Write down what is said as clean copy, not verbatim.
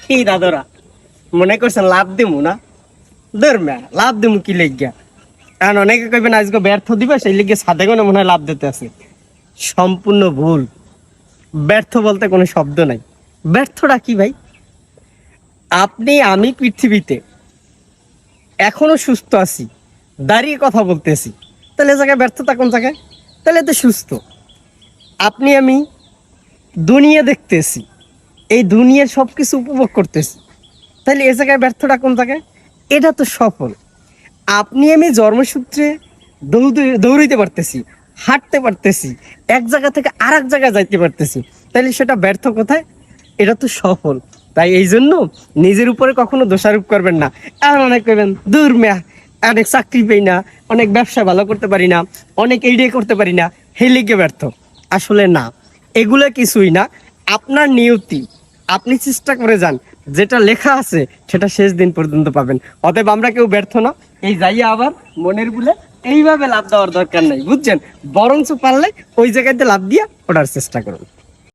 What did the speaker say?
কি দাদরা মনে করছেন লাভ দিমু না? ধর্মা লাভ দিমু কি লেগিয়া? কারণ অনেকে কইবেন আজকে ব্যর্থ দিবে, সেই লিগে সাদে কোনো মনে হয় লাভ দিতে আছে। সম্পূর্ণ ভুল। ব্যর্থ বলতে কোনো শব্দ নাই। ব্যর্থটা কি ভাই? আপনি আমি পৃথিবীতে এখনো সুস্থ আছি, দাঁড়িয়ে কথা বলতেছি, তাহলে এ জায়গায় ব্যর্থতা কোন জায়গায়? তাহলে তো সুস্থ। আপনি আমি দুনিয়া দেখতেছি, এই দুনিয়ার সব কিছু উপভোগ করতেছি, তাহলে এ জায়গায় ব্যর্থটা কোন জায়গায়? এটা তো সফল। আপনি আমি জন্মসূত্রে দৌড়াইতে পারতেছি, হাঁটতে পারতেছি, এক জায়গা থেকে আর এক জায়গায় যাইতে পারতেছি, তাহলে সেটা ব্যর্থ কোথায়? এটা তো সফল। তাই এই জন্য নিজের উপরে কখনো দোষারোপ করবেন না। আর অনেক করবেন দূর মেয়া, অনেক চাকরি পাই না, অনেক ব্যবসা ভালো করতে পারি না, অনেক এইডিয়ে করতে পারি না, হেলিকে ব্যর্থ। আসলে না, এগুলো কিছুই না। আপনার নিয়তি, আপনি চেষ্টা করে যান, যেটা লেখা আছে সেটা শেষ দিন পর্যন্ত পাবেন। অতএব আমরা কেউ ব্যর্থ না। এই যাইয়া আবার মনের ভুলে এইভাবে লাভ দেওয়ার দরকার নাই, বুঝছেন? বরঞ্চ পারলে ওই জায়গাতে লাভ দিয়া ওঠার চেষ্টা করুন।